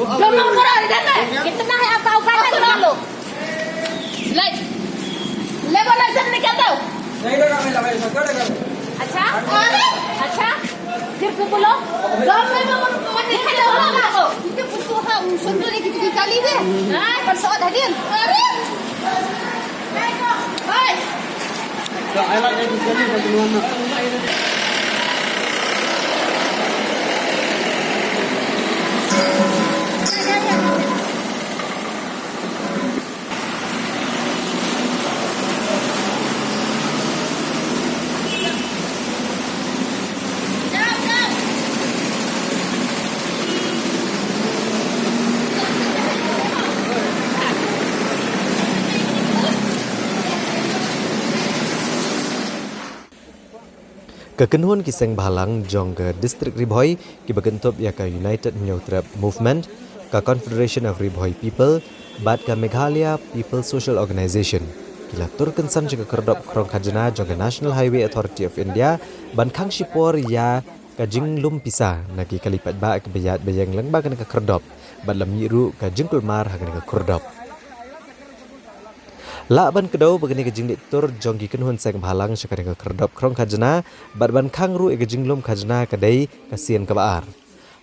Belum korang dah kan? Kita nak apa upanan dulu. Like, level lesson ni kata. अच्छा अच्छा फिर से बोलो गांव में मन नहीं खेला होगा को इतने पुष्पो हा सुंदर एक कितनी काली दे हां पर सौ धडियन अरे हाय तो आई लाइक दिस गली बदलवाना Kekenuan kiseng balang jong ke distrik Ribhoi ki bergentup ya ka United Nyautrap Movement ka Confederation of Ribhoi People bat ka Meghalaya People Social Organisation kila turkensan jika kerdop krong khajana jong ke National Highway Authority of India ban khang shipor ya ka jinglum pisa nagi kalipat ba ke bayat bayang lengba kan ka kerdop bat lam yiru ka jingkul mar hakan ka kerdop La ban kedau begini kejing tur jonggi kenuhun seng balang syakari ke kerdop krong khajana bat ban khang ru e kejing lum khajana kadai kasian kebaar.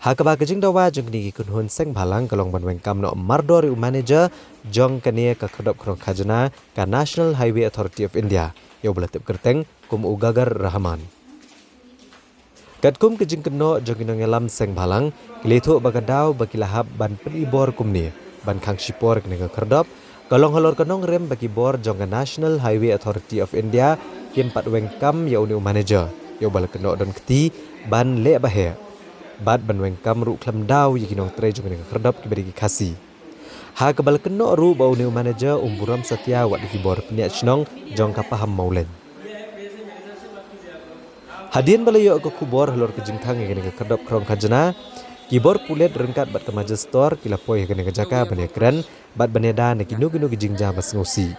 Ha keba kejing dawa jongni kenuhun seng balang kalong ban wengkam no mardori manager jong kania ke kerdop krong khajana ka National Highway Authority of India. Yo belatip kerteng kum ugagar Rahman. Katkum kejing keno jonggi nongelam seng balang kilethu bagadau bakilahap ban penibor kumni ban khang shipor kene ke kerdop Kalong halor kanong rem bagi bor jongga National Highway Authority of India kim pat wengkam ya uni manager yo bal keno don keti ban le bahe bat ban wengkam ru klam daw yi kinong tre jongga ke kerdop ki beri kasi ha kabal keno ru ba uni manager umburam satya wat ki bor pniat chnong jong ka paham maulen hadien balayo ke kubor halor ke jingthang ngene ke kerdop krong khajana Kibor pulet rengkat bat ke majestor kila poi kena kejaka bani keren bat baneda ne kinu-kinu kijingja bas ngosi.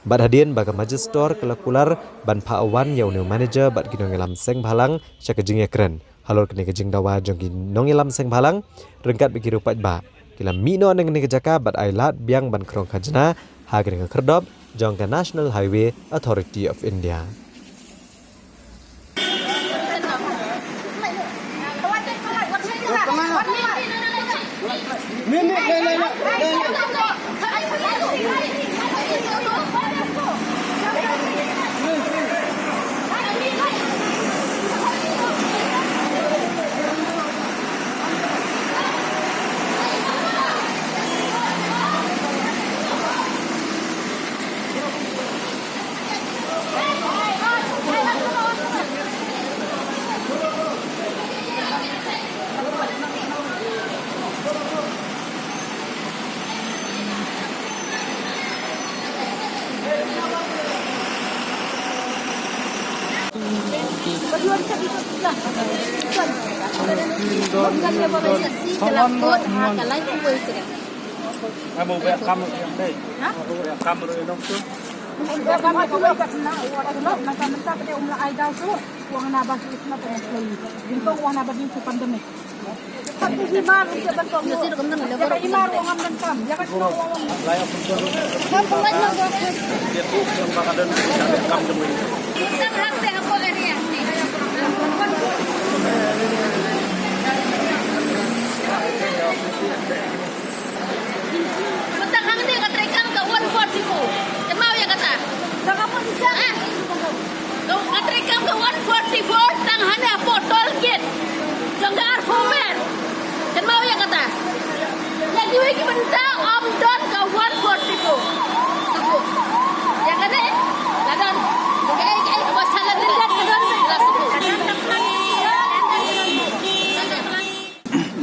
Bat hadien baga majestor kila kular ban pa awan ya unu manager bat kinu ngelam seng balang sya kejingnya keren. Halor kena kejing dawa jong kinu ngelam seng balang rengkat bagi rupat ba. Kila mino ne kena kejaka bat ailat biang ban krong khajana ha kena kerdop jong ke National Highway Authority of India.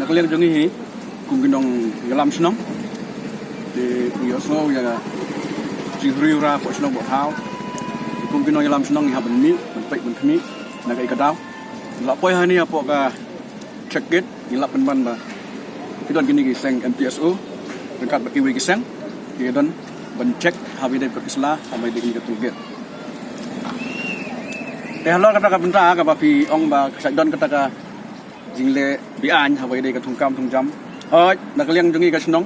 nakaliang jongi hi kung ginong ngalam snong di yoso ya jihriura po snong bo hao kung ginong ngalam snong ha ban mi ban pai ban khmi nagai kadaw la poi ha ni po ka check it ngilap ban ba kidon gini giseng MPSO dekat baki wi giseng kidon ban check ha wi dai ko isla ha mai dai ka tulget halor kata ka benta ka pi ong ba sakdon kata ka jingle bi an ha wi dai ka thungkam thungjam oi nakaliang jongi ka snong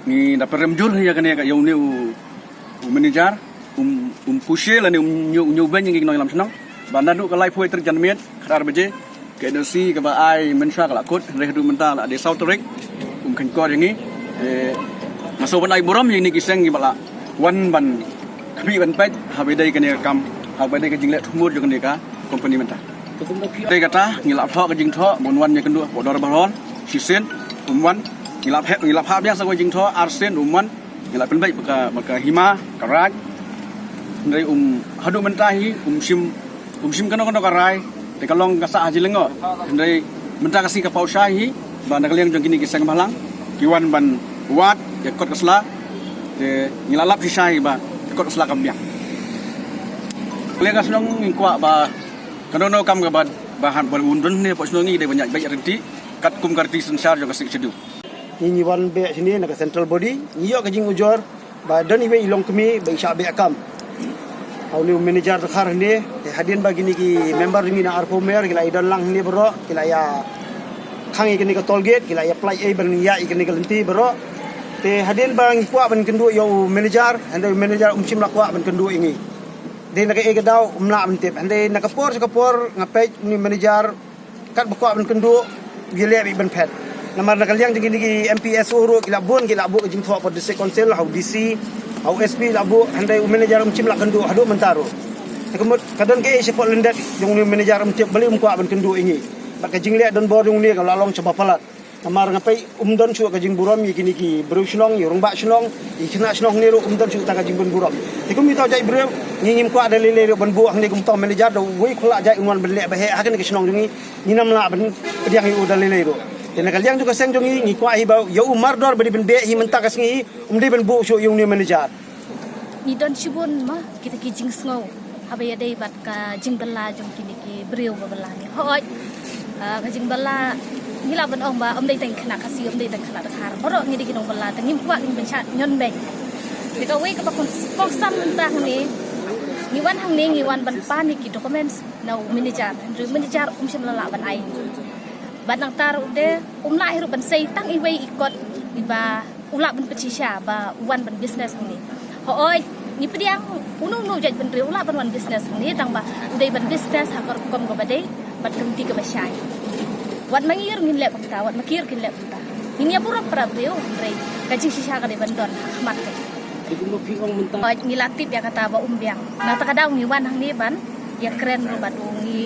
ni da perem jur ya kane ka yau ni manager pushe la ni nyu ben ngi no lam snong ba nadu ka lai phoi ter jan met khar beje ke do si ka ba ai men sha ka la kot re du menta la de sautorik khan ko yang ni maso ban ai borom yang ni kiseng gi bala wan ban khbi ban pet ha wi dai kane kam ha wi dai ka jingle thumur jo kane ka company menta dai kata ngilap tho ka jing tho bon wan ya kan du bo dor baron sisen umwan ngilap hap yang sago jing tho arsen umwan ngilap penbai baka hima karaj ndai hadu mentahi sim kano karai te kalong kasa haji lengo ndai menta kasi ka pausahi ba nakaliang jong kini kisang balang kiwan ban wat ya kot kasla te ngilalap sisai ba kot kasla kambiang kaliang kasnong ngkwa ba kanono kam ga bahan berundun ni posnongi de banyak baik renti kat kum karti sensar jo kasik sedu ni wan be sini nak central body ni yo kajing ujor ba dan iwe ilong kemi ba isha be akam au ni manager khar ni hadin bagi ni ki member ni na arpo mer gila idan lang ni bro gila ya khangi kini ka toll gate gila ya play e ban ya ikini ka lenti bro te hadin bang kwa ban kendu yo manager and manager sim lakwa ban kendu ingi de nak e daw umla ban tip and nak kapor ngapai ni manager kat bakwa ban kendu gile bi ban pet namar nakaliang jing ni MPS uru gila bu jing thwa for district council how DC how SP labu handai manager cim lak kendu hadu mentaro kemudian kadon ke sepot lendet jong ni manager tiap beli kwa ban kendu ingi bak jing le don bor jong ni ka lalong coba palat namar ngapai don chu ka jing buram yi kini ki bru snong yi rong ba snong yi chna snong ni ru don chu ta ka jing bun buram ikum mi taw jai bru ni ngim kwa dalile le ban bu ang ni kum taw manager do wei khula jai unwan ben le ba he hakan ke snong jong ni nam la ban pediang yi dalile ru dan kalian juga seng jongi ni kwa hi ba yo umar dor beri ben be hi menta kas ngi umdi ben bu shu yung ni manager ni don shibun ma kita ki jing sngo habaya dei bat ka jing bala jong kini ki breu bala ni hoi ka jing bala ni la ban ong ba dei teng khna kasi dei teng khna thar boro ni di kinong bala teng ngim kwa ngim ben chat nyon be ni ka wei ka ba kon spok sam ta ni ni wan hang ni wan ban pa ni ki documents no manager sim la ban ai banang taruh de umla hirup ban sei tang iwei ikot iba ulak ban pecisha ba wan ban business ni hoi ni pediang unu jaj ban re ulak ban wan business ni tang ba udai ban business hakor kom go badai bat kemti ke basai wat mangir ngin lek ta wat makir kin lek ta ini apura pra breu re kaji sisa ka de ban don ahmat ke hoi ni latip ya kata ba umbiang na takadang ni wan hang ni ban ya keren ro batu ni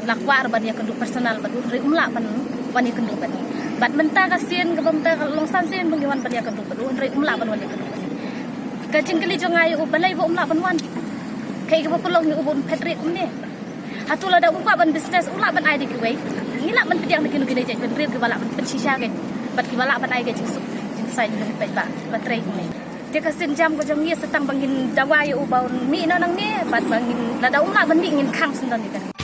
lakwar ban ya kendu personal ban ri umla ban wan ya kendu ban bat menta kasien ke bamta long san sien bengiwan ban ya kendu ban ri umla ban wan ya kendu kacing kali jongai u balai bo umla ban wan kai ke pelong ni ubun petrik umne hatula da umpa ban business umla ban ai dik wei ngila ban pediang dik kini jaj ban ri ke bala ban pensisha ke bat ke bala ban ai ke jing sai ni pe ba batrai ni dia kasin jam ko jongi setang bangin dawai u baun mi na nang ni bat bangin la da umla ban di ngin khang sen don ni